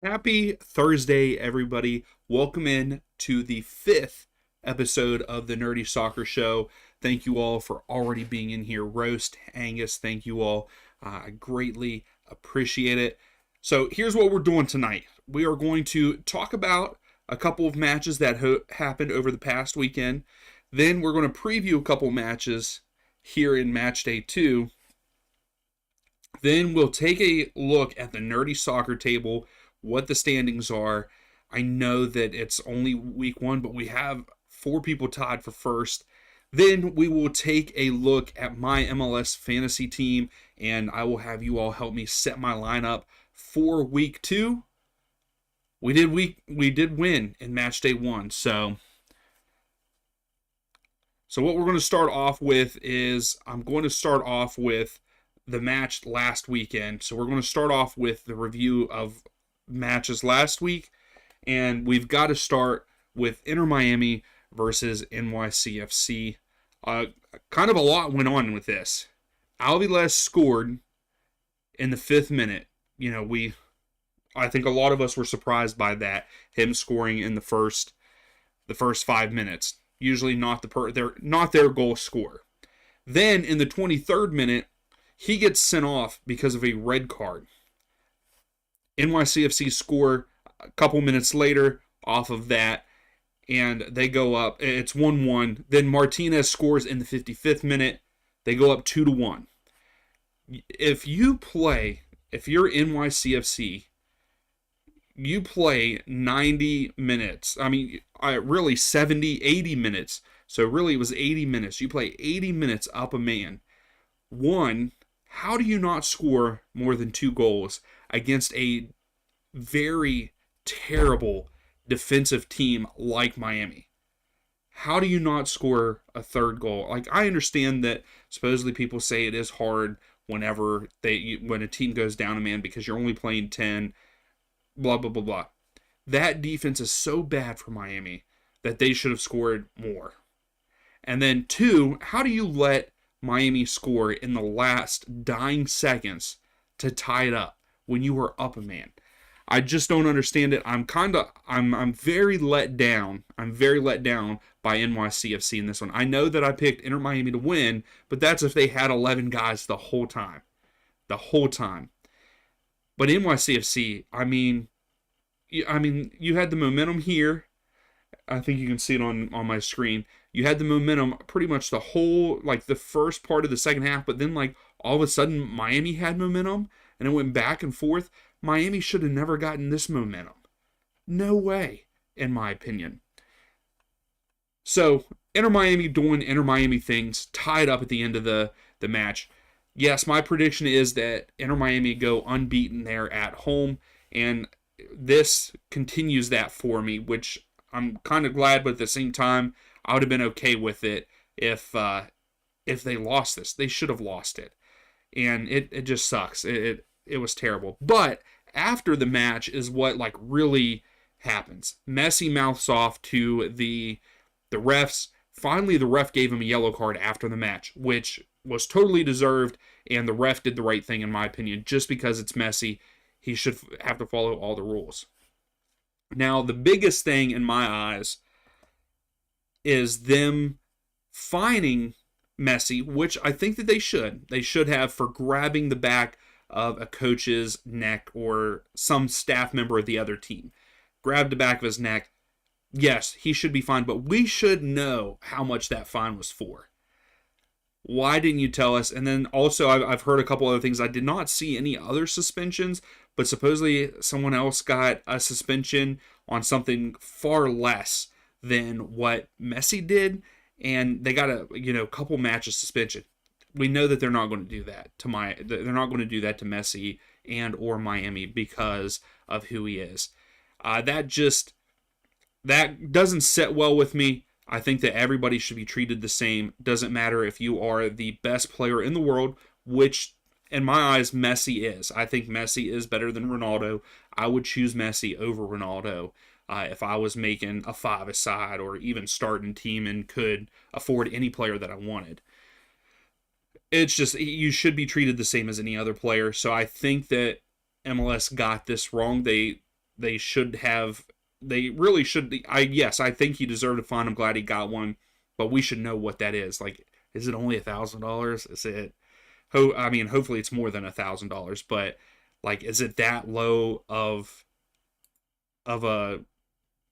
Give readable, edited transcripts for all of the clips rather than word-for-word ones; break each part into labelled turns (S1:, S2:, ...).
S1: Happy Thursday, everybody. Welcome in to the fifth episode of the Nerdy Soccer Show. Thank you all for already being in here. Roast, Angus, thank you all. I greatly appreciate it. So here's what we're doing tonight. We are going to talk about a couple of matches that happened over the past weekend. Then we're going to preview a couple matches here in Matchday 2. Then we'll take a look at the Nerdy Soccer Table, what the standings are. I know that it's only week 1, but we have 4 people tied for first. Then we will take a look at my MLS fantasy team, and I will have you all help me set my lineup for week 2. We did win in match day 1, so what we're going to start off with is I'm going to start off with the match last weekend. So we're going to start off with the review of matches last week, and we've got to start with Inter Miami versus NYCFC. Kind of a lot went on with this. Alviles scored in the 5th minute. I think a lot of us were surprised by that, him scoring in the first 5 minutes. Usually not their goal scorer. Then in the 23rd minute, he gets sent off because of a red card. NYCFC score a couple minutes later off of that, and they go up. It's 1-1. Then Martinez scores in the 55th minute. They go up 2-1. If you're NYCFC, you play 90 minutes. Really 70, 80 minutes. So really it was 80 minutes. You play 80 minutes up a man. One, how do you not score more than 2 goals against a very terrible defensive team like Miami? How do you not score a 3rd goal? I understand that supposedly people say it is hard when a team goes down a man because you're only playing 10, blah, blah, blah, blah. That defense is so bad for Miami that they should have scored more. And then 2, how do you let Miami score in the last dying seconds to tie it up when you were up a man? I just don't understand it. I'm very let down. I'm very let down by NYCFC in this one. I know that I picked Inter Miami to win, but that's if they had 11 guys the whole time. The whole time. But NYCFC, you had the momentum here. I think you can see it on my screen. You had the momentum pretty much the whole, the first part of the second half, but then, all of a sudden, Miami had momentum, and it went back and forth. Miami should have never gotten this momentum. No way, in my opinion. So, Inter Miami doing Inter Miami things, tied up at the end of the match. Yes, my prediction is that Inter Miami go unbeaten there at home, and this continues that for me, which I'm kind of glad, but at the same time, I would have been okay with it if they lost this. They should have lost it, and it just sucks. It was terrible. But after the match is what really happens. Messi mouths off to the refs. Finally, the ref gave him a yellow card after the match, which was totally deserved, and the ref did the right thing in my opinion. Just because it's Messi, he should have to follow all the rules. Now, the biggest thing in my eyes is them fining Messi, which I think that they should. They should have, for grabbing the back of a coach's neck or some staff member of the other team. Grabbed the back of his neck. Yes, he should be fined, but we should know how much that fine was for. Why didn't you tell us? And then also, I've heard a couple other things. I did not see any other suspensions, but supposedly someone else got a suspension on something far less than what Messi did, and they got a couple matches suspension. We know that they're not going to do that they're not going to do that to Messi and or Miami because of who he is. That doesn't sit well with me. I think that everybody should be treated the same. Doesn't matter if you are the best player in the world, which in my eyes Messi is. I think Messi is better than Ronaldo. I would choose Messi over Ronaldo if I was making a 5-a-side or even starting team and could afford any player that I wanted. It's just, you should be treated the same as any other player. So I think that MLS got this wrong. They they should have. They really should. Yes, I think he deserved a fine. I'm glad he got one, but we should know what that is. Like, is it only $1,000? Is it? I mean, hopefully it's more than $1,000. But like, is it that low of a?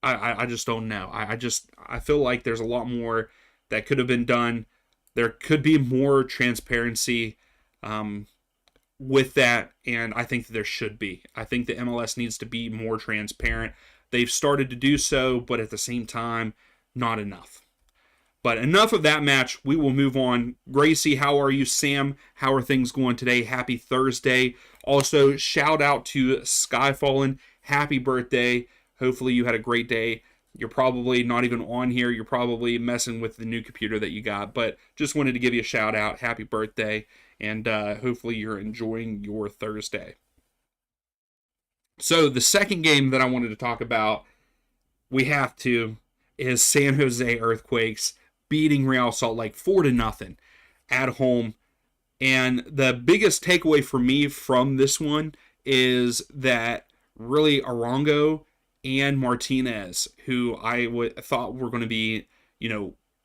S1: I just don't know. I feel like there's a lot more that could have been done. There could be more transparency with that, and I think that there should be. I think the MLS needs to be more transparent. They've started to do so, but at the same time, not enough. But enough of that match. We will move on. Gracie, how are you? Sam, how are things going today? Happy Thursday. Also, shout out to Skyfallen. Happy birthday. Hopefully you had a great day. You're probably not even on here. You're probably messing with the new computer that you got. But just wanted to give you a shout out. Happy birthday. And hopefully you're enjoying your Thursday. So the second game that I wanted to talk about, is San Jose Earthquakes beating Real Salt Lake 4-0 at home. And the biggest takeaway for me from this one is that really Arango and Martinez, who I thought were going to be,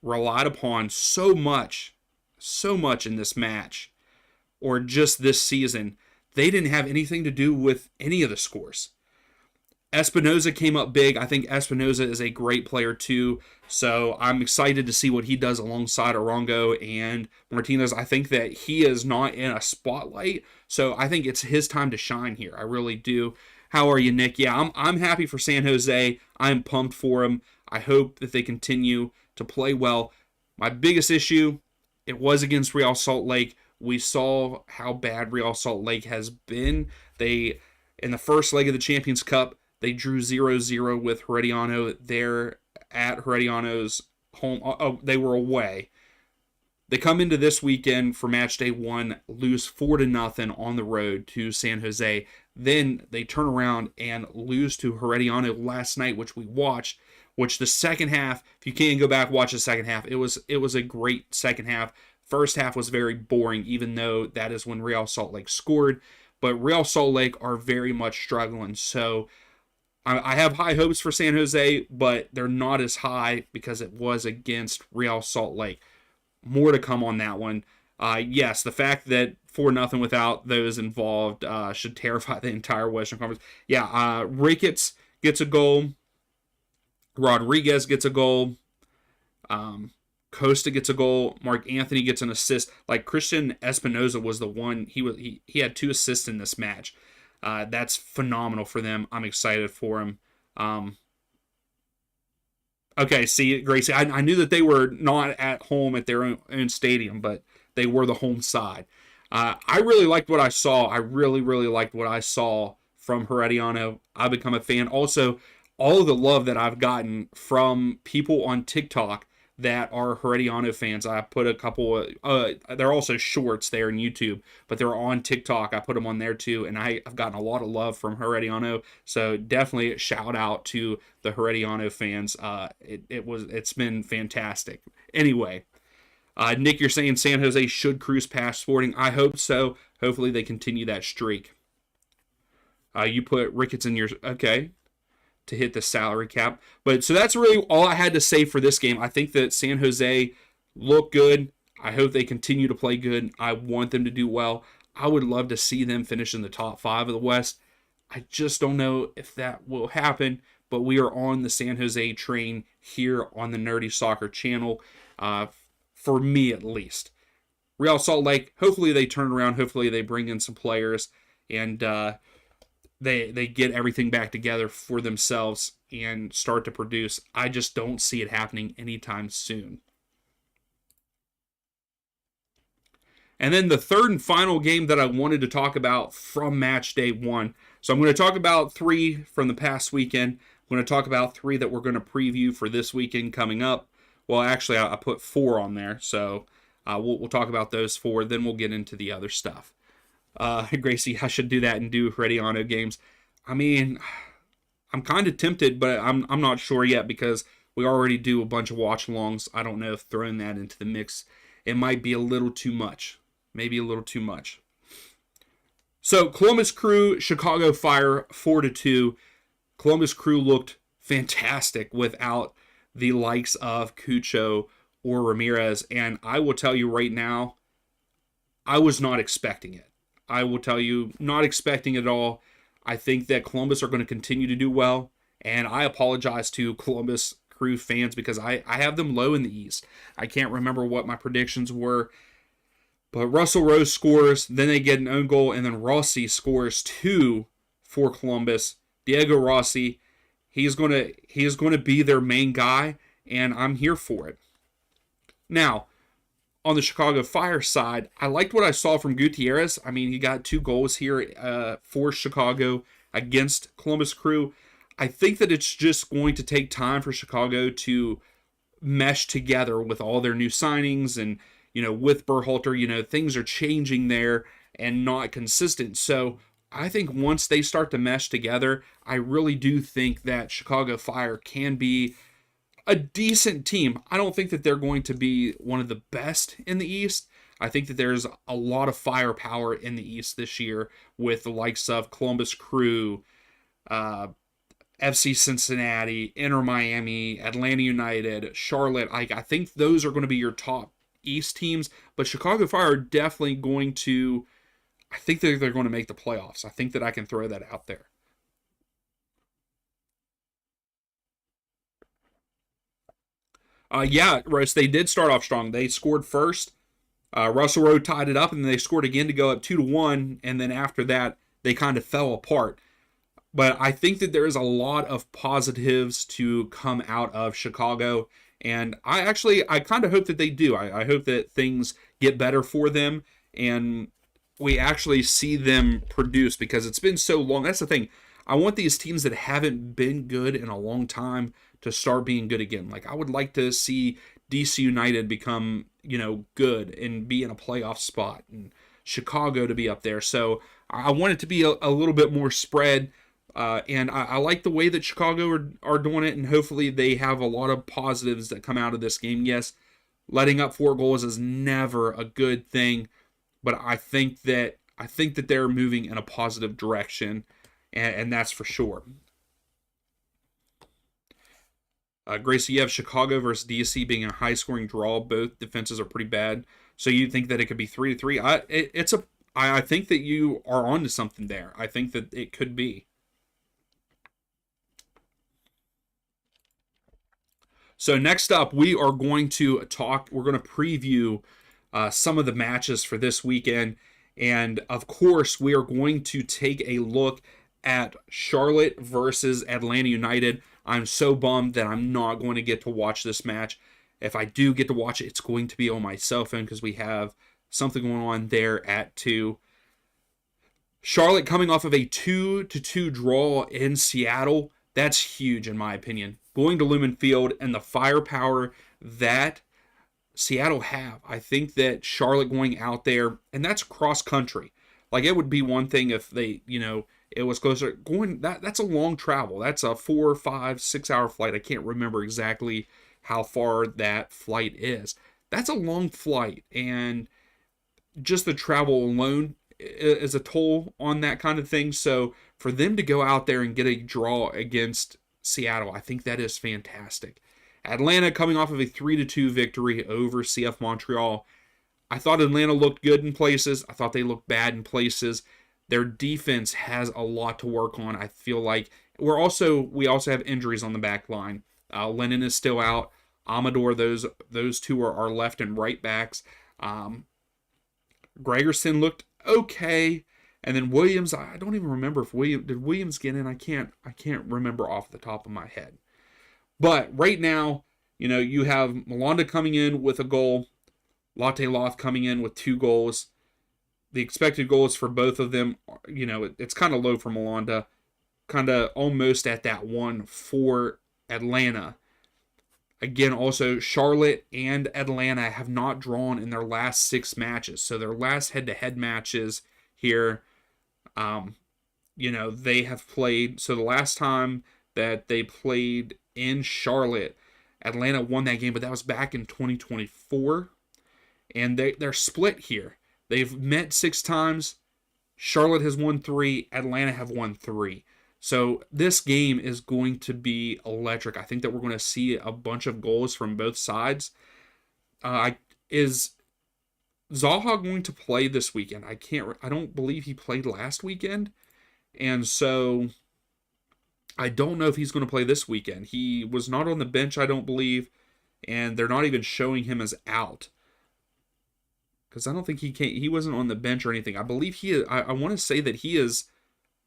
S1: relied upon so much in this match, or just this season, they didn't have anything to do with any of the scores. Espinoza came up big. I think Espinoza is a great player too, so I'm excited to see what he does alongside Arango and Martinez. I think that he is not in a spotlight, so I think it's his time to shine here. I really do. How are you, Nick? Yeah, I'm happy for San Jose. I'm pumped for him. I hope that they continue to play well. My biggest issue, it was against Real Salt Lake. We saw how bad Real Salt Lake has been. In the first leg of the Champions Cup, they drew 0-0 with Herediano. They're at Herediano's home. Oh, they were away. They come into this weekend for Matchday 1, lose 4-0 on the road to San Jose. Then they turn around and lose to Herediano last night, which we watched. Which the second half, if you can't go back watch the second half, it was a great second half. First half was very boring, even though that is when Real Salt Lake scored. But Real Salt Lake are very much struggling. So I have high hopes for San Jose, but they're not as high because it was against Real Salt Lake. More to come on that one. Yes, the fact that 4-0 without those involved should terrify the entire Western Conference. Yeah, Ricketts gets a goal. Rodriguez gets a goal. Costa gets a goal. Mark Anthony gets an assist. Like, Christian Espinoza was the one. He had 2 assists in this match. That's phenomenal for them. I'm excited for him. Okay, see, Gracie, I knew that they were not at home at their own stadium, but they were the home side. I really liked what I saw. I really, really liked what I saw from Herediano. I've become a fan. Also, all of the love that I've gotten from people on TikTok that are Herediano fans. I put a couple they're also shorts there on YouTube, but they're on TikTok. I put them on there too, and I've gotten a lot of love from Herediano. So definitely shout out to the Herediano fans. It's been fantastic. Anyway, Nick, you're saying San Jose should cruise past Sporting. I hope so. Hopefully they continue that streak. You put Ricketts in your okay. To hit the salary cap. But so that's really all I had to say for this game. I think that San Jose look good. I hope they continue to play good. I want them to do well. I would love to see them finish in the top 5 of the West. I just don't know if that will happen, but we are on the San Jose train here on the Nerdy Soccer channel, for me at least. Real Salt Lake, hopefully they turn around. Hopefully they bring in some players and they get everything back together for themselves and start to produce. I just don't see it happening anytime soon. And then the third and final game that I wanted to talk about from Matchday 1. So I'm going to talk about 3 from the past weekend. I'm going to talk about 3 that we're going to preview for this weekend coming up. Well, actually, I put 4 on there. So we'll talk about those 4. Then we'll get into the other stuff. Gracie, I should do that and do Herediano games. I mean, I'm kind of tempted, but I'm not sure yet because we already do a bunch of watch-alongs. I don't know if throwing that into the mix, it might be a little too much. Maybe a little too much. So, Columbus Crew, Chicago Fire, 4-2. Columbus Crew looked fantastic without the likes of Cucho or Ramirez. And I will tell you right now, I was not expecting it. I will tell you, not expecting it at all. I think that Columbus are going to continue to do well. And I apologize to Columbus Crew fans because I have them low in the East. I can't remember what my predictions were. But Russell Rose scores, then they get an own goal, and then Rossi scores two for Columbus. Diego Rossi, he's gonna be their main guy, and I'm here for it. Now, on the Chicago Fire side, I liked what I saw from Gutierrez. I mean, he got two goals here for Chicago against Columbus Crew. I think that it's just going to take time for Chicago to mesh together with all their new signings and, with Berhalter, things are changing there and not consistent. So I think once they start to mesh together, I really do think that Chicago Fire can be a decent team. I don't think that they're going to be one of the best in the East. I think that there's a lot of firepower in the East this year with the likes of Columbus Crew, FC Cincinnati, Inter Miami, Atlanta United, Charlotte. I think those are going to be your top East teams, but Chicago Fire are definitely going to, I think that they're going to make the playoffs. I think that I can throw that out there. Yeah, Roast, they did start off strong. They scored first. Russell Rowe tied it up, and then they scored again to go up 2-1, and then after that, they kind of fell apart. But I think that there is a lot of positives to come out of Chicago. And I kind of hope that they do. I hope that things get better for them and we actually see them produce because it's been so long. That's the thing. I want these teams that haven't been good in a long time to start being good again. Like I would like to see DC United become, good and be in a playoff spot and Chicago to be up there. So I want it to be a little bit more spread. And I like the way that Chicago are doing it, and hopefully they have a lot of positives that come out of this game. Yes, letting up 4 goals is never a good thing, but I think that they're moving in a positive direction, and that's for sure. Gracie, you have Chicago versus DC being a high-scoring draw. Both defenses are pretty bad, so you think that it could be 3-3. I think that you are onto something there. I think that it could be. So next up, we're going to preview some of the matches for this weekend. And of course, we are going to take a look at Charlotte versus Atlanta United. I'm so bummed that I'm not going to get to watch this match. If I do get to watch it, it's going to be on my cell phone because we have something going on there at 2. Charlotte coming off of a 2-2 draw in Seattle. That's huge in my opinion. Going to Lumen Field and the firepower that Seattle have. I think that Charlotte going out there, and that's cross country. Like it would be one thing if they, it was closer. That's a long travel. That's a 4, 5, 6 hour flight. I can't remember exactly how far that flight is. That's a long flight, and just the travel alone is a toll on that kind of thing. So for them to go out there and get a draw against Seattle, I think that is fantastic. Atlanta coming off of a 3-2 victory over CF Montreal. I thought Atlanta looked good in places. I thought they looked bad in places. Their defense has a lot to work on. I feel like we also have injuries on the back line. Lennon is still out. Amador, those two are our left and right backs. Gregerson looked okay. And then Williams, I don't even remember if Williams get in. I can't remember off the top of my head. But right now, you have Malonda coming in with a goal, Latte Loth coming in with 2 goals. The expected goals for both of them, it's kind of low for Malonda, kind of almost at that 1 for Atlanta. Again, also, Charlotte and Atlanta have not drawn in their last 6 matches. So their last head-to-head matches here, they have played. So the last time that they played in Charlotte, Atlanta won that game, but that was back in 2024. And they're split here. They've met 6 times. Charlotte has won 3. Atlanta have won 3. So this game is going to be electric. I think that we're going to see a bunch of goals from both sides. Is Zaha going to play this weekend? I don't believe he played last weekend. And so I don't know if he's going to play this weekend. He was not on the bench, I don't believe, and they're not even showing him as out. Because I don't think he wasn't on the bench or anything. I believe I want to say that he is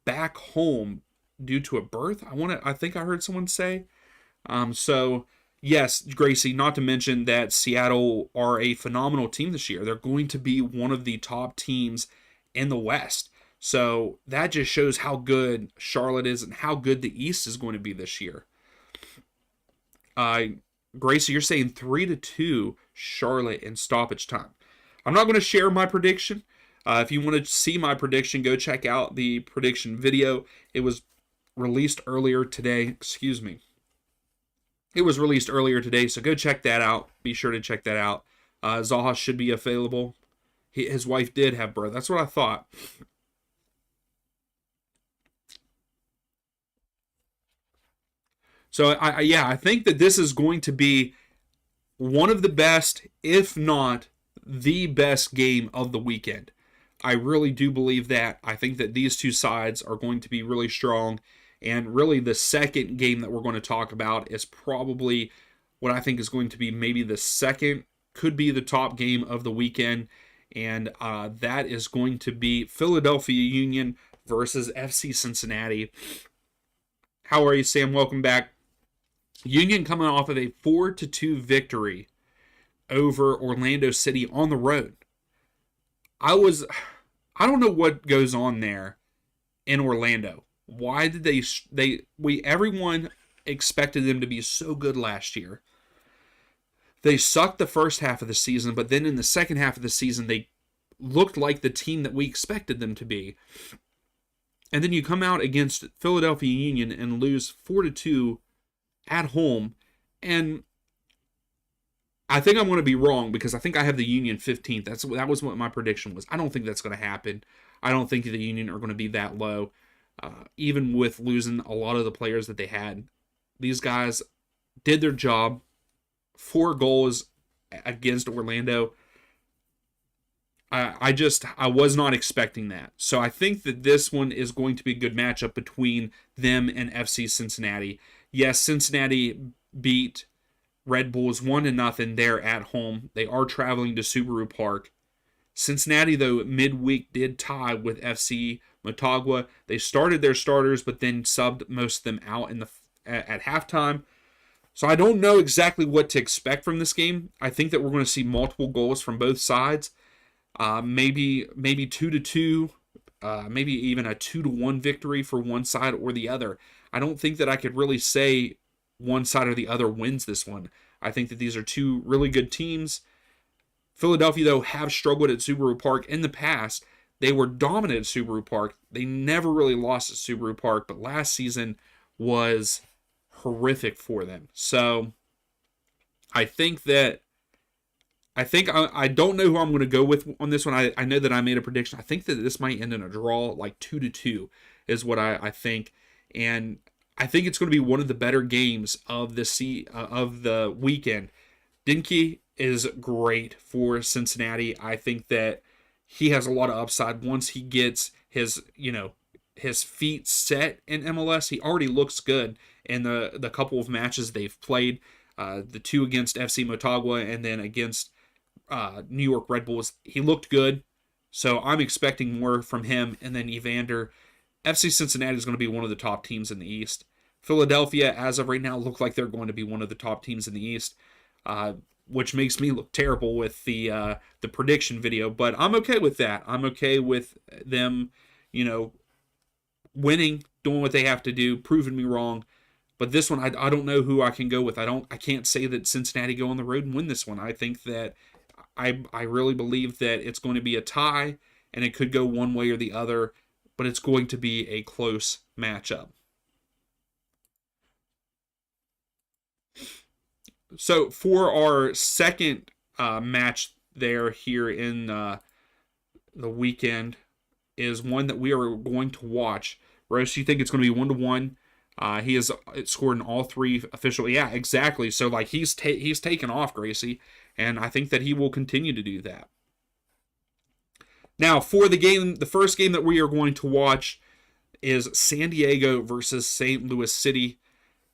S1: back home due to a birth. I think I heard someone say. So yes, Gracie, not to mention that Seattle are a phenomenal team this year. They're going to be one of the top teams in the West. So that just shows how good Charlotte is and how good the East is going to be this year. Gracie, you're saying 3-2 Charlotte in stoppage time. I'm not going to share my prediction. If you want to see my prediction, go check out the prediction video. It was released earlier today. Excuse me. It was released earlier today, so go check that out. Be sure to check that out. Zaha should be available. His wife did have birth. That's what I thought. So, I think that this is going to be one of the best, if not the best game of the weekend. I really do believe that. I think that these two sides are going to be really strong. And really, the second game that we're going to talk about is probably what I think is going to be maybe the second, could be the top game of the weekend. And that is going to be Philadelphia Union versus FC Cincinnati. How are you, Sam? Welcome back. Union coming off of a 4-2 victory over Orlando City on the road. I don't know what goes on there in Orlando. Why did everyone expected them to be so good last year. They sucked the first half of the season, but then in the second half of the season, they looked like the team that we expected them to be. And then you come out against Philadelphia Union and lose 4-2 at home. And I think I'm going to be wrong because I think I have the Union 15th. That was what my prediction was. I don't think that's going to happen. I don't think the Union are going to be that low. Even with losing a lot of the players that they had, these guys did their job. 4 goals against Orlando. I was not expecting that. So I think that this one is going to be a good matchup between them and FC Cincinnati. Yes, Cincinnati beat Red Bulls 1-0 there at home. They are traveling to Subaru Park. Cincinnati, though, midweek did tie with FC Motagua. They started their starters, but then subbed most of them out at halftime. So I don't know exactly what to expect from this game. I think that we're going to see multiple goals from both sides. Maybe 2-2, maybe even a 2-1 victory for one side or the other. I don't think that I could really say one side or the other wins this one. I think that these are two really good teams. Philadelphia, though, have struggled at Subaru Park in the past. They were dominant at Subaru Park. They never really lost at Subaru Park, but last season was horrific for them. So I don't know who I'm going to go with on this one. I know that I made a prediction. I think that this might end in a draw, like 2-2 is what I think. And I think it's going to be one of the better games of the weekend. Dinky is great for Cincinnati. I think that he has a lot of upside once he gets his feet set in MLS. He already looks good in the couple of matches they've played. The 2 against FC Motagua and then against New York Red Bulls. He looked good. So I'm expecting more from him. And then Evander. FC Cincinnati is going to be one of the top teams in the East. Philadelphia, as of right now, look like they're going to be one of the top teams in the East, which makes me look terrible with the prediction video. But I'm okay with that. I'm okay with them, winning, doing what they have to do, proving me wrong. But this one, I don't know who I can go with. I can't say that Cincinnati go on the road and win this one. I think that I really believe that it's going to be a tie, and it could go one way or the other, but it's going to be a close matchup. So for our second match here in the weekend is one that we are going to watch. Roast, you think it's going to be 1-1? He has scored in all 3 official. Yeah, exactly. So like he's taken off, Gracie, and I think that he will continue to do that. Now for the first game that we are going to watch is San Diego versus St. Louis City.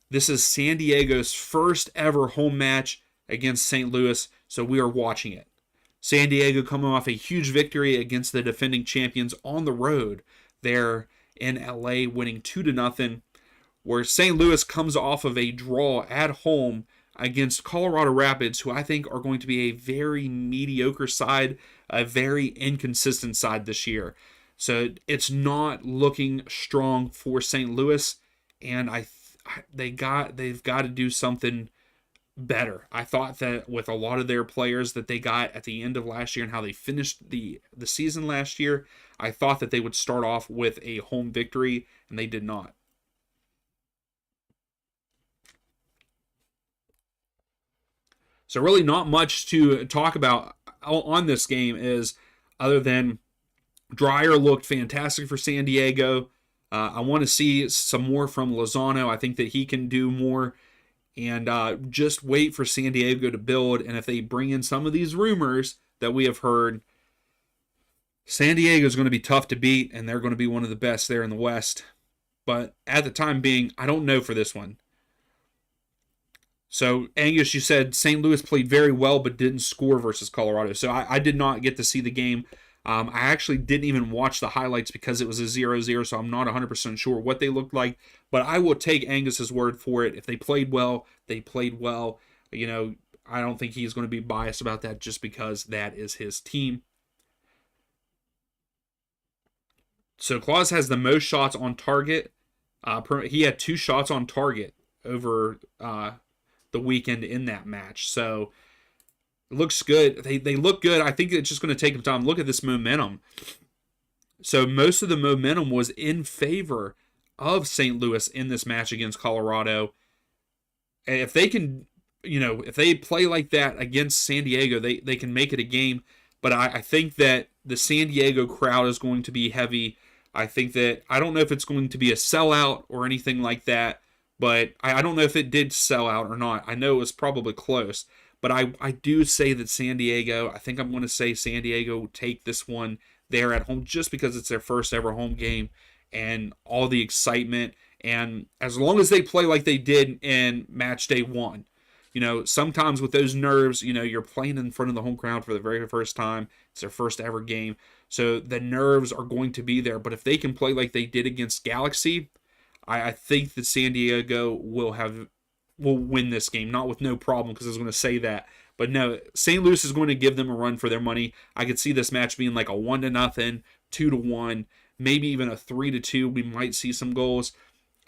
S1: This is San Diego's first ever home match against St. Louis, so we are watching it. San Diego coming off a huge victory against the defending champions on the road there in LA, winning 2-0, where St. Louis comes off of a draw at home against Colorado Rapids, who I think are going to be a very mediocre side, a very inconsistent side this year. So it's not looking strong for St. Louis, and they've got to do something better. I thought that with a lot of their players that they got at the end of last year and how they finished the season last year, I thought that they would start off with a home victory, and they did not. So really not much to talk about on this game is other than Dreyer looked fantastic for San Diego. I want to see some more from Lozano. I think that he can do more. And just wait for San Diego to build. And if they bring in some of these rumors that we have heard, San Diego is going to be tough to beat, and they're going to be one of the best there in the West. But at the time being, I don't know for this one. So, Angus, you said St. Louis played very well but didn't score versus Colorado. So I did not get to see the game. I actually didn't even watch the highlights because it was a 0-0, so I'm not 100% sure what they looked like. But I will take Angus's word for it. If they played well, they played well. You know, I don't think he's going to be biased about that just because that is his team. So Claus has the most shots on target. He had 2 shots on target over the weekend in that match. So it looks good. They look good. I think it's just going to take them time. Look at this momentum. So most of the momentum was in favor of St. Louis in this match against Colorado. And if they can, if they play like that against San Diego, they can make it a game. But I think that the San Diego crowd is going to be heavy. I don't know if it's going to be a sellout or anything like that. But I don't know if it did sell out or not. I know it was probably close. But I do say that San Diego, I think I'm going to say San Diego take this one there at home just because it's their first ever home game and all the excitement. And as long as they play like they did in Matchday 1, sometimes with those nerves, you're playing in front of the home crowd for the very first time. It's their first ever game. So the nerves are going to be there. But if they can play like they did against Galaxy, I think that San Diego will win this game. Not with no problem, because I was going to say that. But no, St. Louis is going to give them a run for their money. I could see this match being like a 1-0, 2-1, maybe even a 3-2. We might see some goals.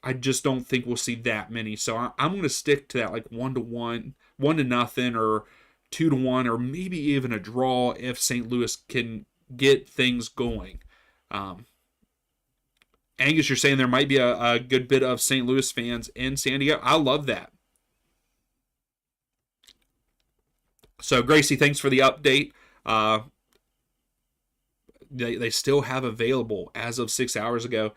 S1: I just don't think we'll see that many. So I'm going to stick to that like 1-1, 1-0, or 2-1, or maybe even a draw if St. Louis can get things going. Angus, you're saying there might be a good bit of St. Louis fans in San Diego. I love that. So, Gracie, thanks for the update. They still have available as of 6 hours ago.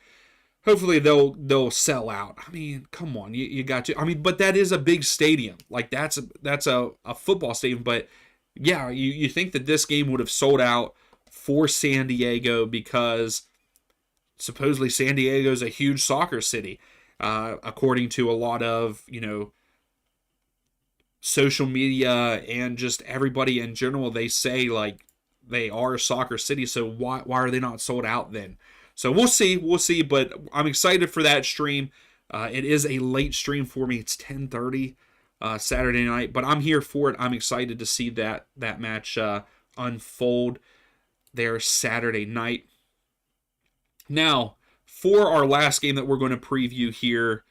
S1: Hopefully they'll sell out. I mean, come on, you got to. I mean, but that is a big stadium. Like that's a football stadium. But yeah, you think that this game would have sold out for San Diego because supposedly San Diego is a huge soccer city, according to a lot of social media and just everybody in general. They say like they are a soccer city, so why are they not sold out then? So we'll see. But I'm excited for that stream. It is a late stream for me. It's 10:30 Saturday night, but I'm here for it. I'm excited to see that match unfold there Saturday night. Now, for our last game that we're going to preview here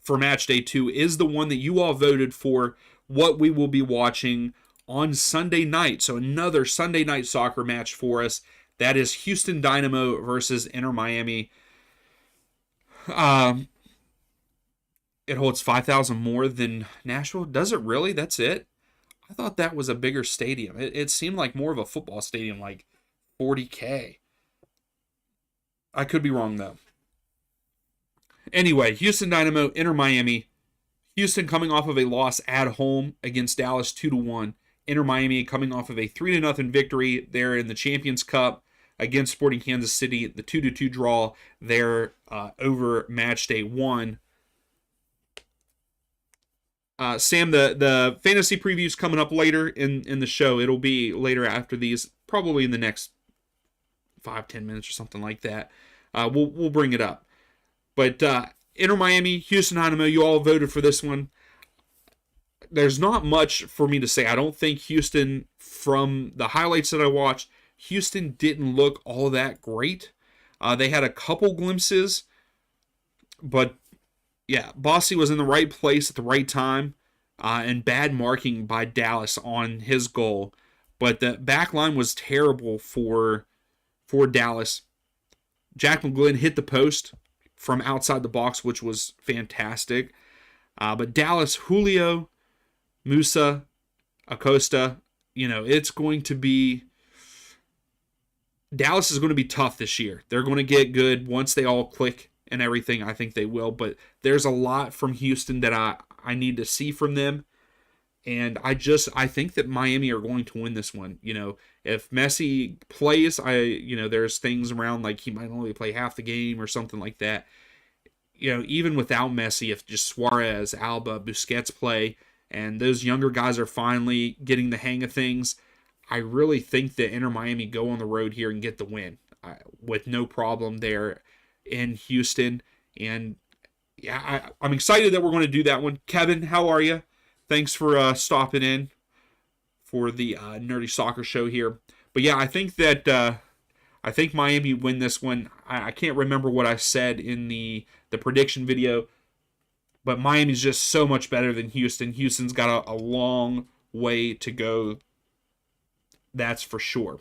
S1: for Match Day 2 is the one that you all voted for, what we will be watching on Sunday night. So another Sunday night soccer match for us. That is Houston Dynamo versus Inter Miami. It holds 5,000 more than Nashville. Does it really? That's it? I thought that was a bigger stadium. It seemed like more of a football stadium, like 40K. I could be wrong, though. Anyway, Houston Dynamo, Inter Miami. Houston coming off of a loss at home against Dallas 2-1. Inter Miami coming off of a 3-0 victory there in the Champions Cup against Sporting Kansas City. The 2-2 draw there over Matchday 1. Sam, the fantasy previews coming up later in the show. It'll be later after these, probably in the next 5-10 minutes or something like that. We'll bring it up. But Inter Miami, Houston Dynamo, you all voted for this one. There's not much for me to say. I don't think Houston, from the highlights that I watched, Houston didn't look all that great. They had a couple glimpses, but yeah, Bossy was in the right place at the right time, and bad marking by Dallas on his goal. But the back line was terrible for Dallas. Jack McGlynn hit the post from outside the box, which was fantastic. But Dallas, Julio, Musa, Acosta, it's going to be... Dallas is going to be tough this year. They're going to get good once they all click and everything. I think they will. But there's a lot from Houston that I need to see from them. And I think that Miami are going to win this one. If Messi plays, there's things around like he might only play half the game or something like that. Even without Messi, if just Suarez, Alba, Busquets play, and those younger guys are finally getting the hang of things, I really think that Inter Miami go on the road here and get the win with no problem there in Houston. And yeah, I'm excited that we're going to do that one. Kevin, how are you? Thanks for stopping in for the Nerdy Soccer Show here. But yeah, I think that I think Miami win this one. I can't remember what I said in the prediction video, but Miami's just so much better than Houston. Houston's got a long way to go. That's for sure.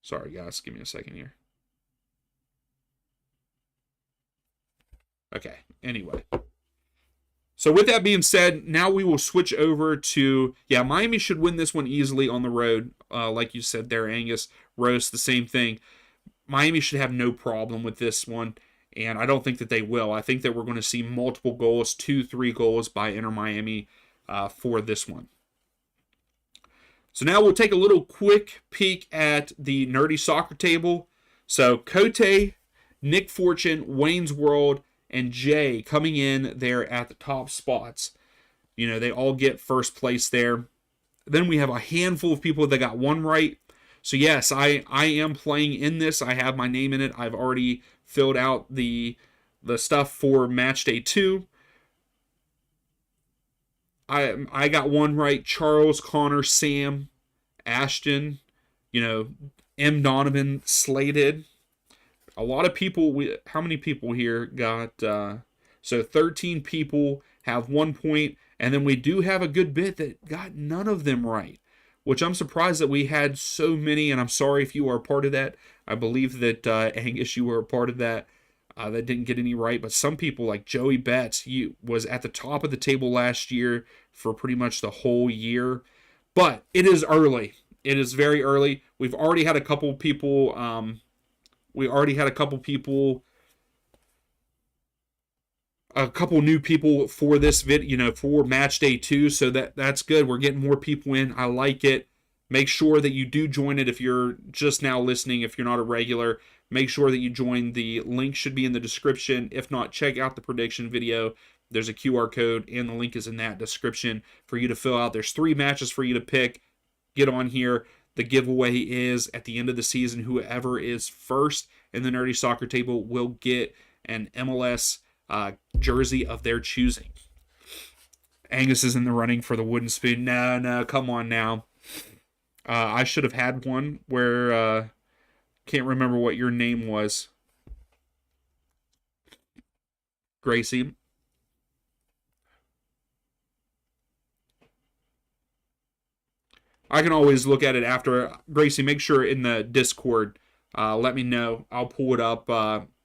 S1: Sorry, guys. Give me a second here. Okay. Anyway. So with that being said, now we will switch over to, Miami should win this one easily on the road. Like you said there, Angus, Rose, the same thing. Miami should have no problem with this one, and I don't think that they will. I think that we're going to see multiple goals, 2-3 goals by Inter Miami for this one. So now we'll take a little quick peek at the Nerdy Soccer Table. So Cote, Nick Fortune, Wayne's World, and Jay coming in there at the top spots. They all get first place there. Then we have a handful of people that got one right. So yes, I am playing in this. I have my name in it. I've already filled out the stuff for Matchday 2. I got one right. Charles, Connor, Sam, Ashton, M. Donovan slated. A lot of people, how many people here got, so 13 people have 1 point, and then we do have a good bit that got none of them right, which I'm surprised that we had so many, and I'm sorry if you are a part of that. I believe that, Angus, you were a part of that, that didn't get any right, but some people, like Joey Betts, he was at the top of the table last year for pretty much the whole year, but it is early. It is very early. We've already had a couple people, a couple new people for this for Matchday 2, so that's good. We're getting more people in. I like it. Make sure that you do join it if you're just now listening. If you're not a regular, make sure that you join. The link should be in the description. If not, check out the prediction video. There's a QR code, and the link is in that description for you to fill out. There's 3 matches for you to pick. Get on here. The giveaway is at the end of the season. Whoever is first in the Nerdy Soccer Table will get an MLS jersey of their choosing. Angus is in the running for the wooden spoon. No, come on now. I should have had one where, can't remember what your name was. Gracie. I can always look at it after. Gracie, make sure in the Discord, let me know. I'll pull it up.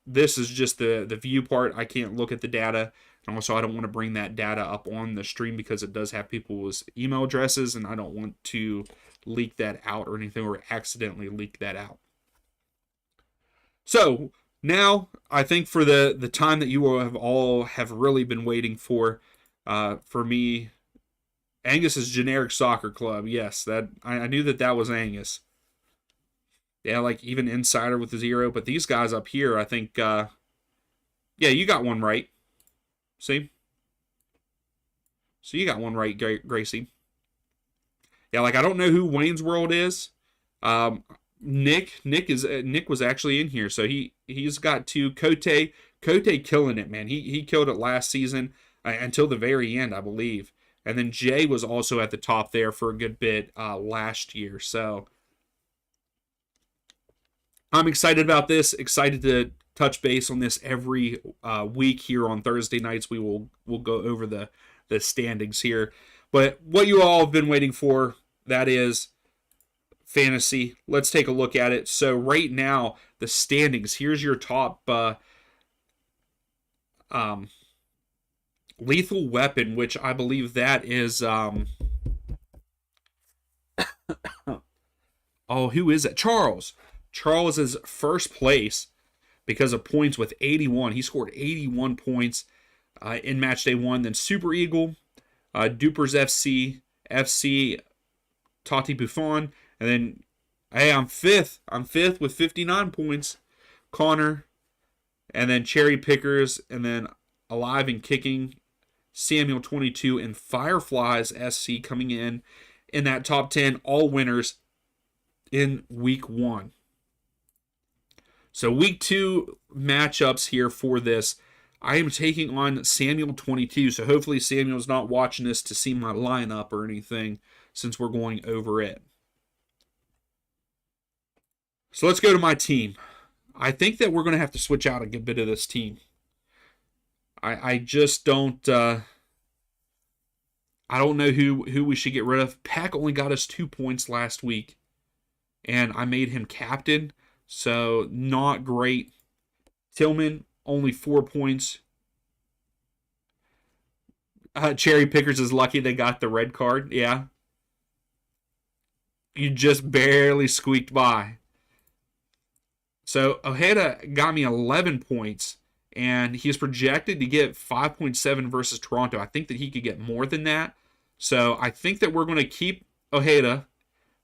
S1: This is just the view part. I can't look at the data. And also, I don't want to bring that data up on the stream because it does have people's email addresses, and I don't want to leak that out or anything, or accidentally leak that out. So now I think for the time that you have all have really been waiting for me, Angus's generic soccer club. Yes, that I knew that was Angus. Yeah, like even Insider with the 0, but these guys up here, I think, yeah, you got one right. See, so you got one right, Gracie. Yeah, like I don't know who Wayne's World is. Um, Nick was actually in here, so he's got two. Cote killing it, man. He killed it last season until the very end, I believe. And then Jay was also at the top there for a good bit last year. So I'm excited about this. Excited to touch base on this every week here on Thursday nights. We'll go over the standings here. But what you all have been waiting for, that is fantasy. Let's take a look at it. So right now, the standings. Here's your top lethal weapon, which I believe that is oh, who is it? Charles. Charles is first place because of points with 81. He scored 81 points in match day 1. Then Super Eagle, Dupers FC Tati Buffon, and then hey, I'm fifth. I'm fifth with 59 points. Connor, and then Cherry Pickers, and then Alive and Kicking, Samuel 22, and Fireflies SC coming in that top 10, all winners in week 1. So week 2 matchups here for this. I am taking on Samuel 22, so hopefully Samuel's not watching this to see my lineup or anything since we're going over it. So let's go to my team. I think that we're going to have to switch out a good bit of this team. I just don't I don't know who we should get rid of. Peck only got us 2 points last week, and I made him captain, so not great. Tillman only 4 points. Cherry Pickers is lucky they got the red card. Yeah, you just barely squeaked by. So Ojeda got me 11 points, and he's projected to get 5.7 versus Toronto. I think that he could get more than that. So I think that we're going to keep Ojeda.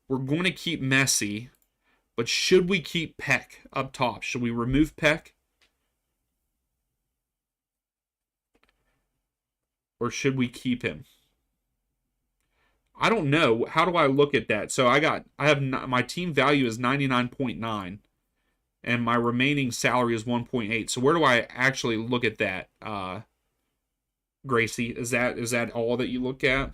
S1: We're going to keep Messi. But should we keep Peck up top? Should we remove Peck? Or should we keep him? I don't know. How do I look at that? So I have my team value is 99.9. And my remaining salary is 1.8. So where do I actually look at that, Gracie? Is that all that you look at?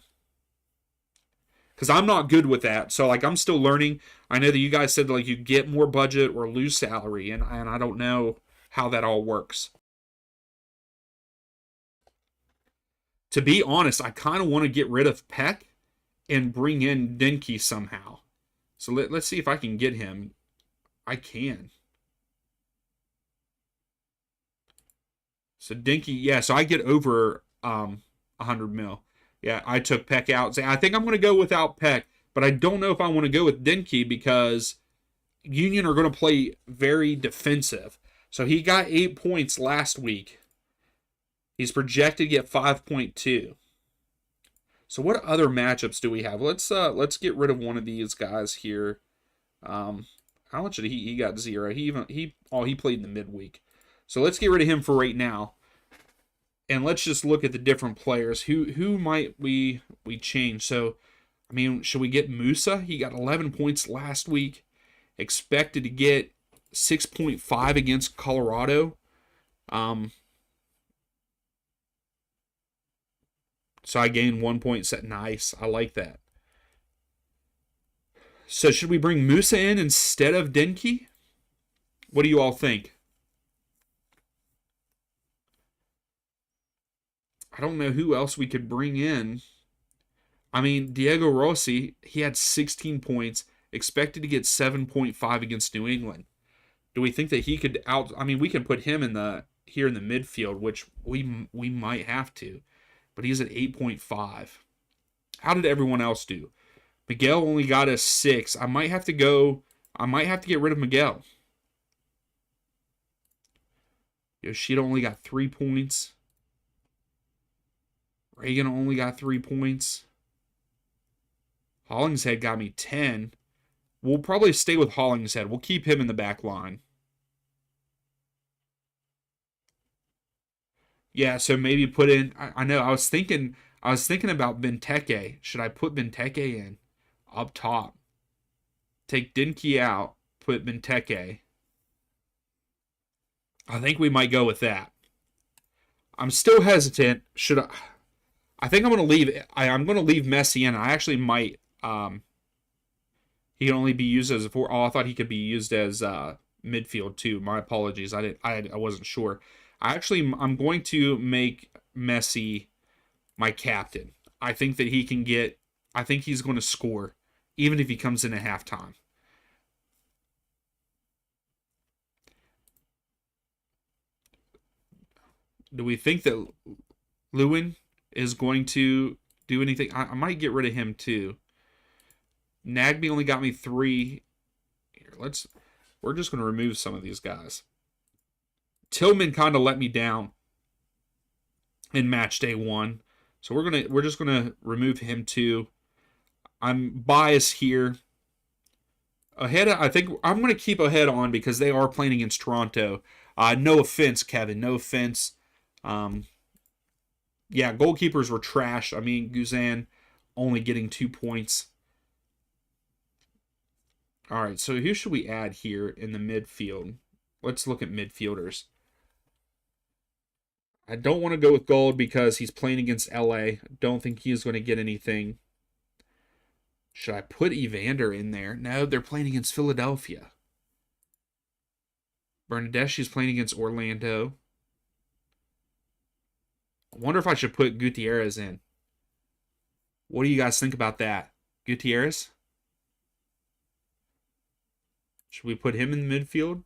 S1: Because I'm not good with that. So like I'm still learning. I know that you guys said like you get more budget or lose salary, and I don't know how that all works. To be honest, I kind of want to get rid of Peck and bring in Denke somehow. So let's see if I can get him. I can. So Dinky, yeah, so I get over 100 mil. Yeah, I took Peck out. I think I'm going to go without Peck, but I don't know if I want to go with Dinky because Union are going to play very defensive. So he got 8 points last week. He's projected to get 5.2. So what other matchups do we have? Let's get rid of one of these guys here. How much did he got 0? He played in the midweek. So let's get rid of him for right now. And let's just look at the different players. Who might we change? So, I mean, should we get Musa? He got 11 points last week. Expected to get 6.5 against Colorado. So I gained 1 point set. Nice. I like that. So should we bring Musa in instead of Denke? What do you all think? I don't know who else we could bring in. I mean, Diego Rossi, he had 16 points, expected to get 7.5 against New England. Do we think that he could I mean, we can put him here in the midfield, which we might have to. But he's at 8.5. How did everyone else do? Miguel only got a 6. I might have to get rid of Miguel. Yoshida only got 3 points. Reagan only got 3 points. Hollingshead got me 10. We'll probably stay with Hollingshead. We'll keep him in the back line. Yeah, so maybe put in. I know. I was thinking about Benteke. Should I put Benteke in up top? Take Dinky out. Put Benteke. I think we might go with that. I'm still hesitant. Should I? I think I'm going to leave. I'm going to leave Messi in. I actually might. He can only be used as a four. Oh, I thought he could be used as midfield too. My apologies. I didn't. I wasn't sure. I'm going to make Messi my captain. I think that he can get. I think he's going to score, even if he comes in at halftime. Do we think that Lewin is going to do anything? I might get rid of him too. Nagby only got me 3. Here, we're just going to remove some of these guys. Tillman kind of let me down in match day 1. So we're just gonna remove him too. I'm biased here. Ahead, I think I'm gonna keep Ahead on because they are playing against Toronto. No offense, Kevin. No offense. Yeah, goalkeepers were trash. I mean, Guzan only getting 2 points. All right, so who should we add here in the midfield? Let's look at midfielders. I don't want to go with Gold because he's playing against LA. I don't think he's going to get anything. Should I put Evander in there? No, they're playing against Philadelphia. Bernadeschi's playing against Orlando. I wonder if I should put Gutierrez in. What do you guys think about that? Gutierrez? Should we put him in the midfield?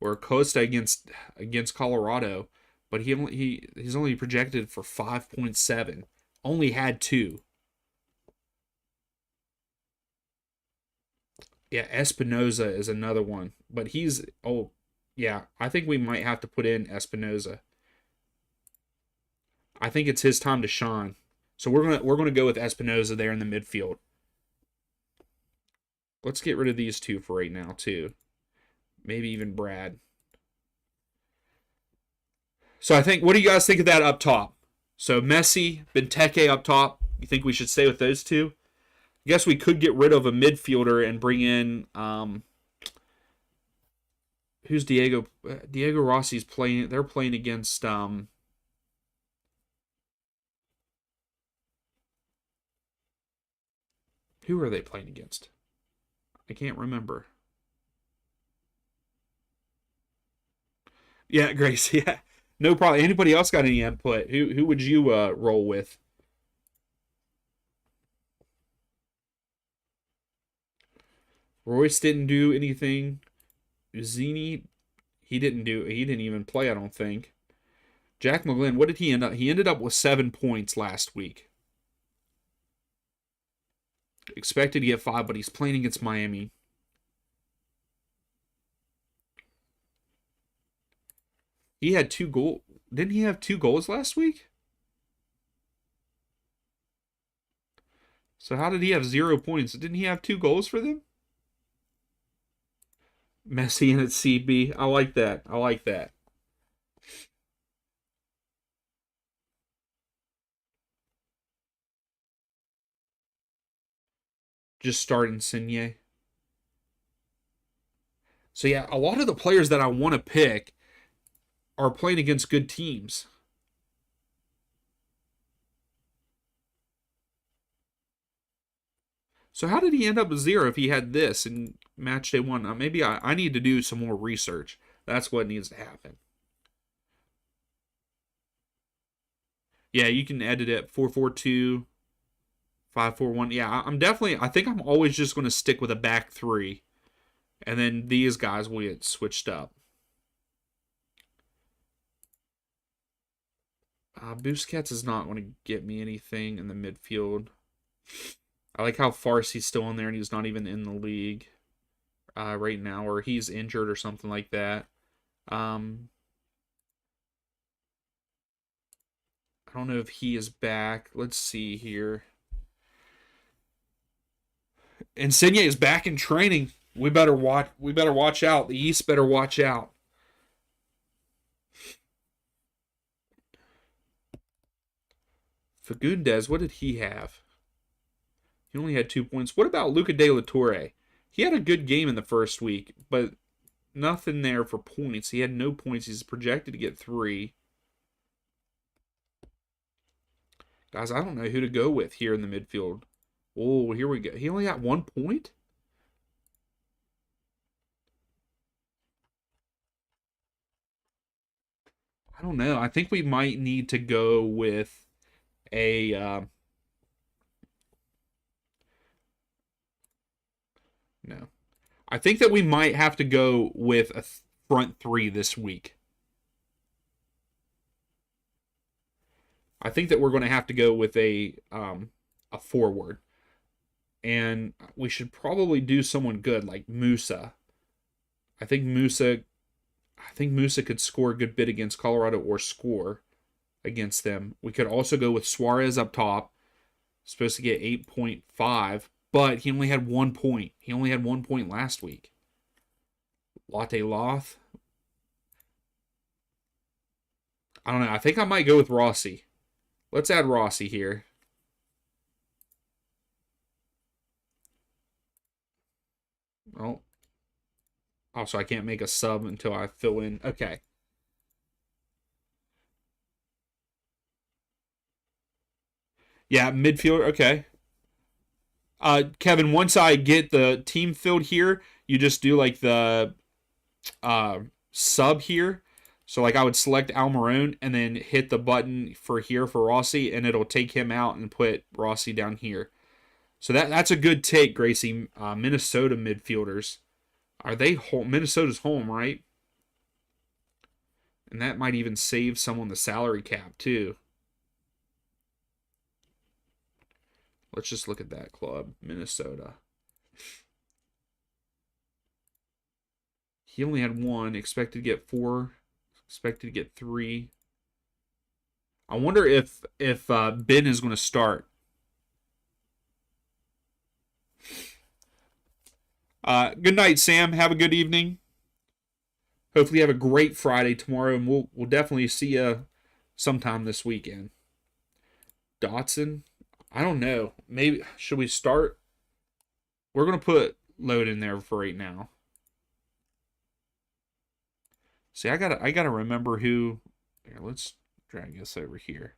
S1: Or Costa against Colorado, but he's only projected for 5.7. Only had 2. Yeah, Espinoza is another one, but yeah, I think we might have to put in Espinoza. I think it's his time to shine. So we're gonna go with Espinoza there in the midfield. Let's get rid of these 2 for right now too. Maybe even Brad. So what do you guys think of that up top? So Messi, Benteke up top. You think we should stay with those 2? I guess we could get rid of a midfielder and bring in who's Diego? Diego Rossi's playing. They're playing against who are they playing against? I can't remember. Yeah, Grace. Yeah, no problem. Anybody else got any input? Who would you roll with? Royce didn't do anything. Zini, he didn't even play. I don't think. Jack McGlynn, what did he end up? He ended up with 7 points last week. Expected to get 5, but he's playing against Miami. He had 2 goals. Didn't he have 2 goals last week? So how did he have 0 points? Didn't he have 2 goals for them? Messi and at CB. I like that. I like that. Just starting Insigne. So yeah, a lot of the players that I want to pick are playing against good teams. So how did he end up with 0 if he had this in match day 1? Maybe I need to do some more research. That's what needs to happen. Yeah, you can edit it 4-4-2, 5-4-1. Yeah, I think I'm always just going to stick with a back 3. And then these guys will get switched up. Busquets is not going to get me anything in the midfield. I like how Farsi's still in there and he's not even in the league. right now, or he's injured or something like that. Um, I don't know if he is back. Let's see here. Insigne is back in training. We better watch. We better watch out. The East better watch out. Fagundes, what did he have? He only had 2 points. What about Luca De La Torre? He had a good game in the first week, but nothing there for points. He had no points. He's projected to get 3. Guys, I don't know who to go with here in the midfield. Oh, here we go. He only got 1 point? I don't know. I think we might need to go with a. No. I think that we might have to go with a front 3 this week. I think that we're going to have to go with a forward. And we should probably do someone good like Musa. I think Musa could score a good bit against Colorado or score against them. We could also go with Suarez up top. Supposed to get 8.5, but he only had 1 point. He only had 1 point last week. Latte Loth. I don't know. I think I might go with Rossi. Let's add Rossi here. Oh. Also, I can't make a sub until I fill in. Okay. Yeah, midfielder. Okay. Kevin, once I get the team filled here, you just do like the sub here. So like I would select Almiron and then hit the button for here for Rossi, and it'll take him out and put Rossi down here. So that's a good take, Gracie. Minnesota midfielders. Are they home? Minnesota's home, right? And that might even save someone the salary cap too. Let's just look at that club, Minnesota. He only had 1, expected to get 4, expected to get 3. I wonder if Ben is going to start. Good night, Sam. Have a good evening. Hopefully, you have a great Friday tomorrow, and we'll definitely see you sometime this weekend. Dotson, I don't know. Maybe should we start? We're gonna put load in there for right now. See, I gotta remember who. Here, let's drag this over here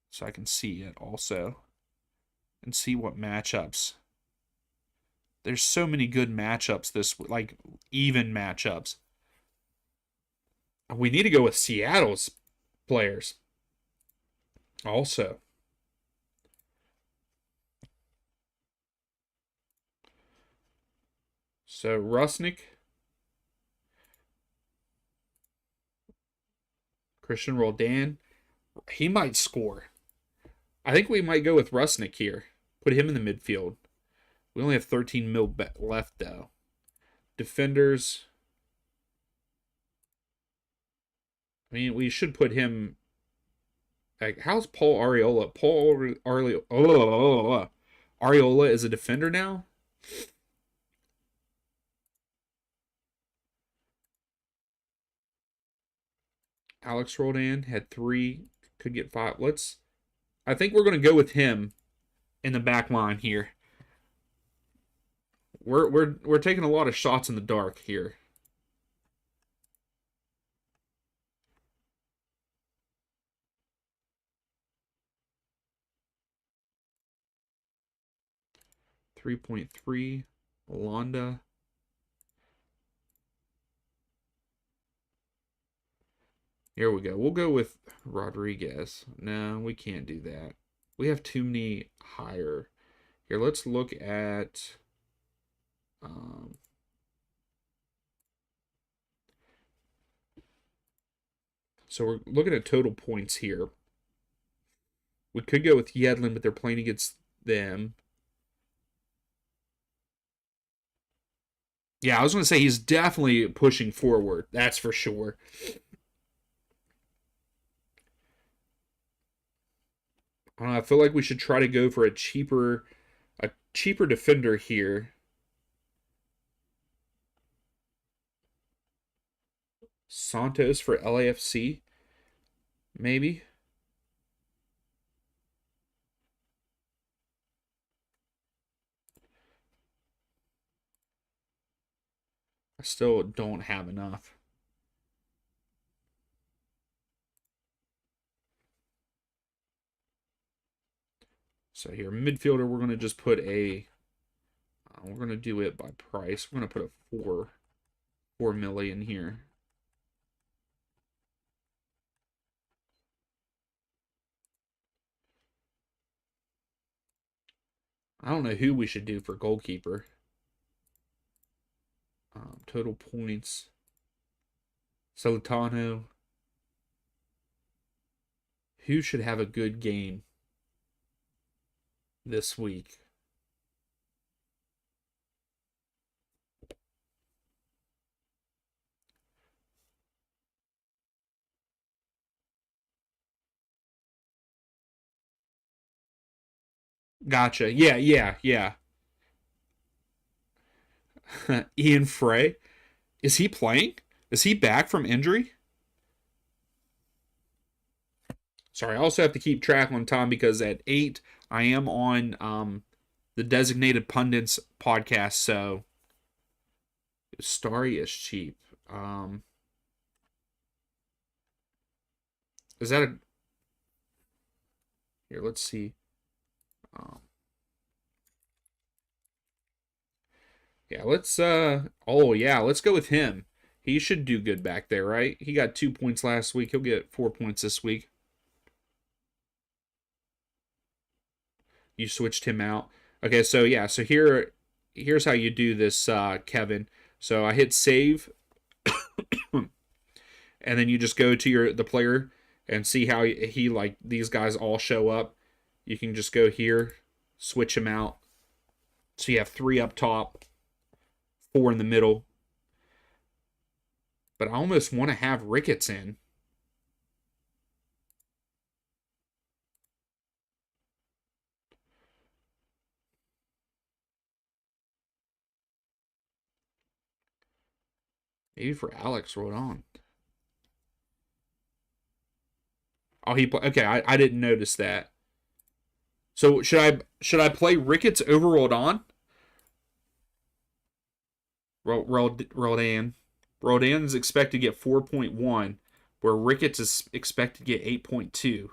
S1: so I can see it also and see what matchups. There's so many good matchups this like even matchups. We need to go with Seattle's players also. So Rusnik, Christian Roldan, he might score. I think we might go with Rusnik here. Put him in the midfield. We only have 13 mil left though. Defenders. I mean, we should put him. Like, how's Paul Areola? Areola is a defender now. Alex Roldan had 3, could get 5. I think we're going to go with him in the back line here. We're taking a lot of shots in the dark here. .3 Londa. Here we go. We'll go with Rodriguez. No, we can't do that. We have too many higher. Here, let's look at so we're looking at total points here. We could go with Yedlin, but they're playing against them. Yeah, I was going to say he's definitely pushing forward. That's for sure. I don't know, I feel like we should try to go for a cheaper defender here. Santos for LAFC, maybe. I still don't have enough. So here, midfielder, we're going to just put we're going to do it by price. We're going to put a 4 million here. I don't know who we should do for goalkeeper. Total points. Celentano. Who should have a good game this week? Gotcha. Yeah, yeah, yeah. Ian Frey. Is he playing? Is he back from injury? Sorry, I also have to keep track on time because at 8 I am on the Designated Pundits podcast, so Starry is cheap. Is that a here, let's see. Um, yeah, let's go with him. He should do good back there, right? He got 2 points last week. He'll get 4 points this week. You switched him out. Okay, so yeah, so here's how you do this, Kevin. So I hit save, and then you just go to the player and see how he like these guys all show up. You can just go here, switch him out. So you have 3 up top, 4 in the middle. But I almost want to have Ricketts in. Maybe for Alex Rodon. Oh, okay. I didn't notice that. So should I play Ricketts over Rodon? Rodan. Rodan is expected to get 4.1, where Ricketts is expected to get 8.2.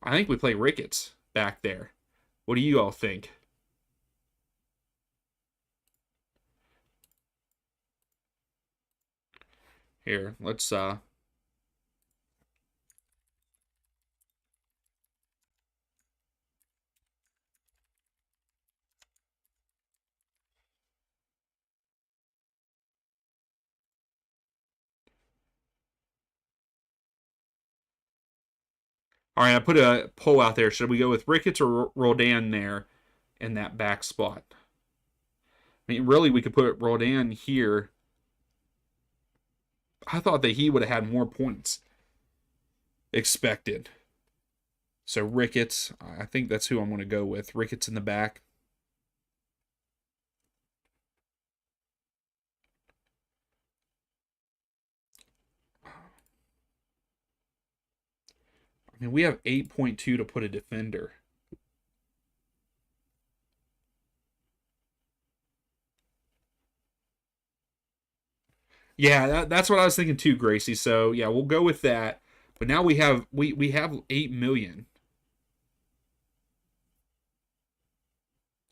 S1: I think we play Ricketts back there. What do you all think? Here, let's all right, I put a poll out there. Should we go with Ricketts or Rodan there in that back spot? I mean, really, we could put Rodan here. I thought that he would have had more points expected. So Ricketts, I think that's who I'm going to go with. Ricketts in the back. I mean, we have 8.2 to put a defender. Yeah, that's what I was thinking too, Gracie. So yeah, we'll go with that. But now we have 8 million.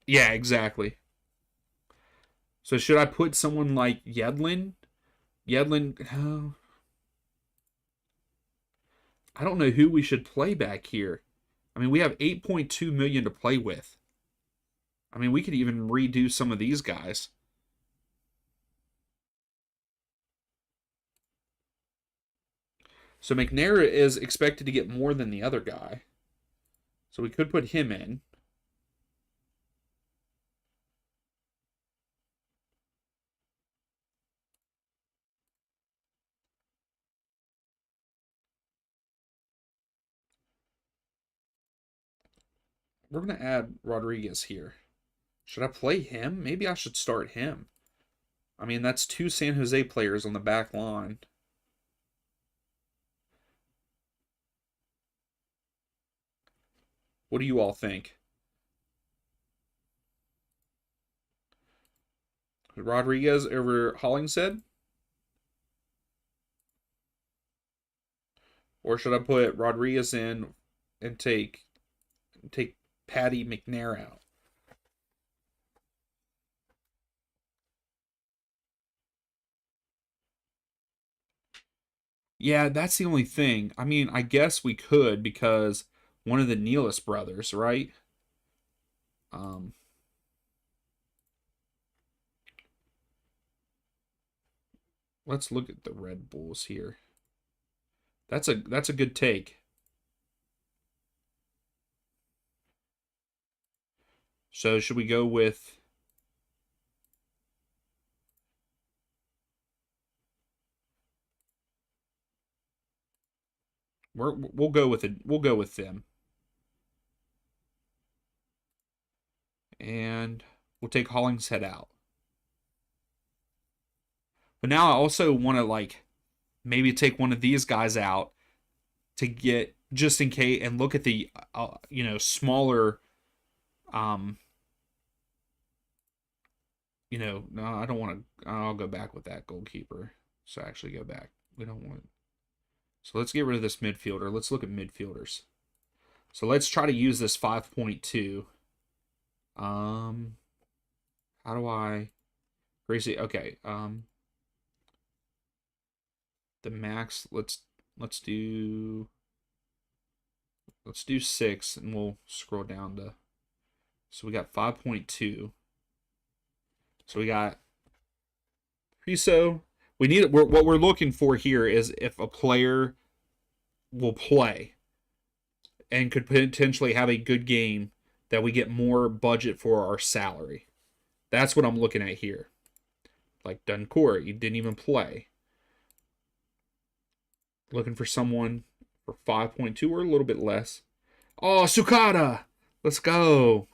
S1: Yeah, exactly. So should I put someone like Yedlin? Yedlin, I don't know who we should play back here. I mean, we have 8.2 million to play with. I mean, we could even redo some of these guys. So McNair is expected to get more than the other guy. So we could put him in. we're going to add Rodriguez here. Should I play him? Maybe I should start him. I mean, that's 2 San Jose players on the back line. What do you all think? Rodriguez over Hollingshead? Or should I put Rodriguez in and take Patty McNair out? Yeah, that's the only thing. I mean, I guess we could because one of the Nealis brothers, right? Um, let's look at the Red Bulls here. That's a good take. So should we go with we'll go with it. We'll go with them. And we'll take Hollingshead out. But now I also want to like maybe take one of these guys out to get just in case and look at the smaller um no, I don't want to. I'll go back with that goalkeeper. So actually go back. We don't want. So let's get rid of this midfielder. Let's look at midfielders. So let's try to use this 5.2. How do I Gracie? Okay. The max, let's do 6 and we'll scroll down to so we got 5.2. So we got Priso. We need what we're looking for here is if a player will play and could potentially have a good game that we get more budget for our salary. That's what I'm looking at here. Like Duncourt, he didn't even play. Looking for someone for 5.2 or a little bit less. Oh, Sukada! Let's go.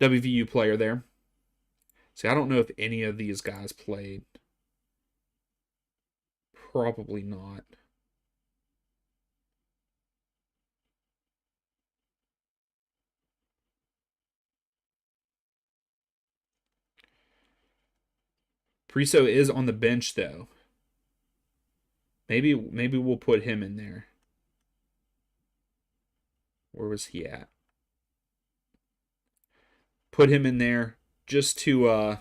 S1: WVU player there. See, I don't know if any of these guys played. Probably not. Priso is on the bench though. Maybe we'll put him in there. Where was he at? Put him in there just to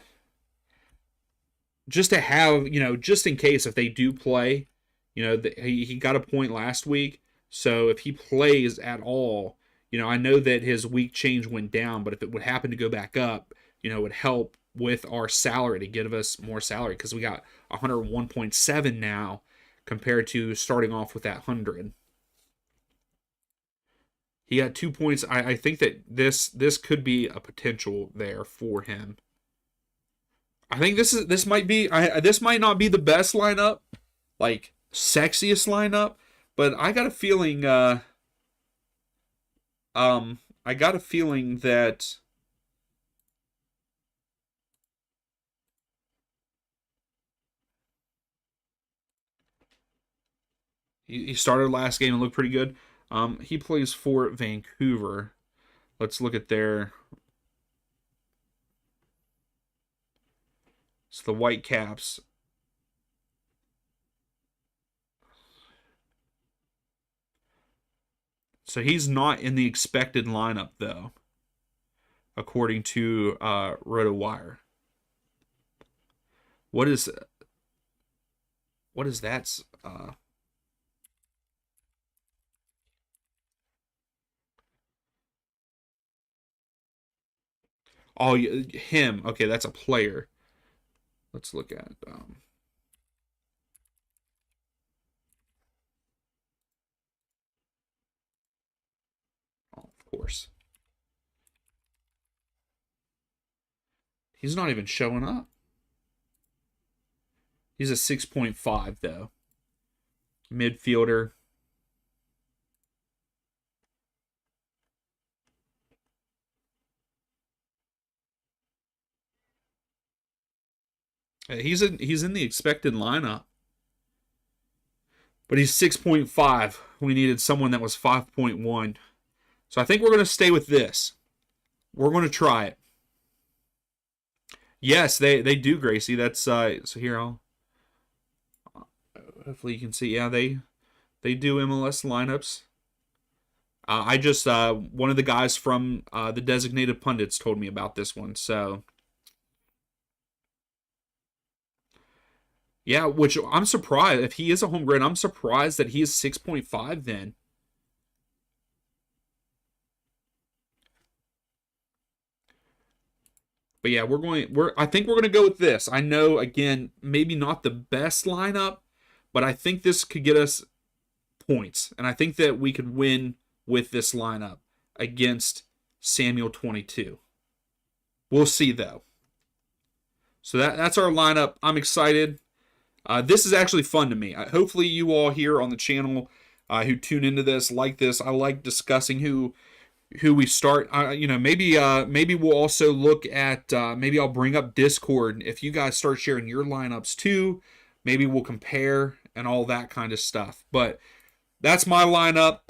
S1: have, just in case if they do play, he got a point last week. So if he plays at all, I know that his week change went down, but if it would happen to go back up, it would help with our salary to give us more salary because we got 101.7 now compared to starting off with that 100. He got 2 points. I think that this could be a potential there for him. I think this might be this might not be the best lineup, like sexiest lineup, but I got a feeling I got a feeling that he started last game and looked pretty good. He plays for Vancouver. Let's look at their. It's the Whitecaps. So he's not in the expected lineup though, according to RotoWire. What is that? Oh, him. Okay, that's a player. Let's look at. Oh, of course. He's not even showing up. He's a 6.5 though. Midfielder. He's in the expected lineup, but he's 6.5. We needed someone that was 5.1. So I think we're going to stay with this. We're going to try it. Yes, they do, Gracie. That's so here I'll hopefully you can see. Yeah, they do MLS lineups. I just one of the guys from the designated pundits told me about this one. So yeah, which I'm surprised if he is a home grade. I'm surprised that he is 6.5 then. But yeah, I think we're going to go with this. I know again, maybe not the best lineup, but I think this could get us points. And I think that we could win with this lineup against Samuel 22. We'll see though. So that's our lineup. I'm excited. This is actually fun to me. Hopefully, you all here on the channel who tune into this like this. I like discussing who we start. Maybe we'll also look at maybe I'll bring up Discord if you guys start sharing your lineups too. Maybe we'll compare and all that kind of stuff. But that's my lineup.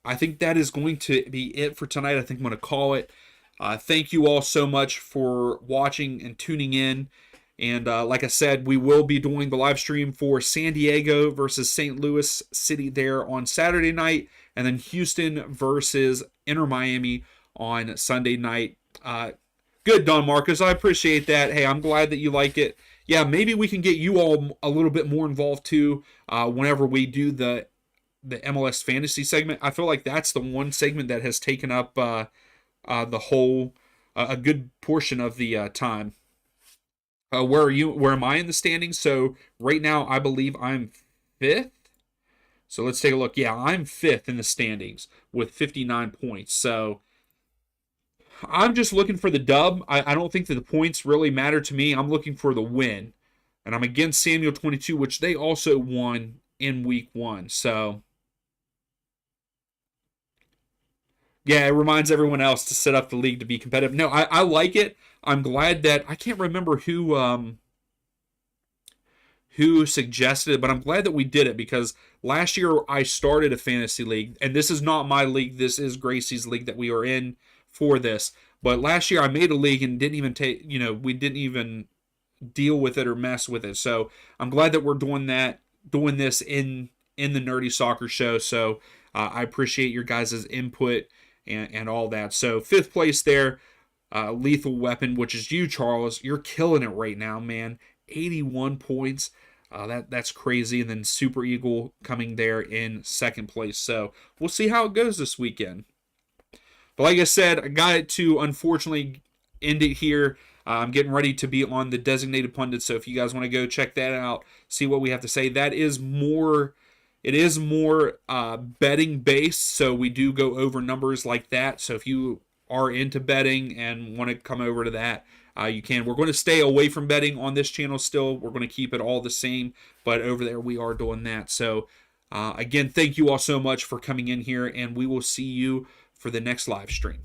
S1: I think that is going to be it for tonight. I think I'm going to call it. Thank you all so much for watching and tuning in. And like I said, we will be doing the live stream for San Diego versus St. Louis City there on Saturday night, and then Houston versus Inter Miami on Sunday night. Good, Don Marcos. I appreciate that. Hey, I'm glad that you like it. Yeah, maybe we can get you all a little bit more involved too whenever we do the MLS fantasy segment. I feel like that's the one segment that has taken up the whole a good portion of the time. Where are you? Where am I in the standings? So right now, I believe I'm fifth. So let's take a look. Yeah, I'm fifth in the standings with 59 points. So I'm just looking for the dub. I don't think that the points really matter to me. I'm looking for the win. And I'm against Samuel 22, which they also won in week 1. So yeah, it reminds everyone else to set up the league to be competitive. No, I like it. I'm glad that I can't remember who suggested it, but I'm glad that we did it because last year I started a fantasy league, and this is not my league. This is Gracie's league that we are in for this. But last year I made a league and didn't even we didn't even deal with it or mess with it. So I'm glad that we're doing this in the Nerdy Soccer Show. So I appreciate your guys' input and all that. So 5th place there. Lethal Weapon, which is you, Charles. You're killing it right now, man. 81 points. That's crazy. And then Super Eagle coming there in 2nd place. So we'll see how it goes this weekend. But like I said, I got to unfortunately end it here. I'm getting ready to be on the designated pundit. So if you guys want to go check that out, see what we have to say. That is more. It is more betting based. So we do go over numbers like that. So if you are into betting and want to come over to that, you can. We're going to stay away from betting on this channel still. We're going to keep it all the same, but over there we are doing that. So again, thank you all so much for coming in here, and we will see you for the next live stream.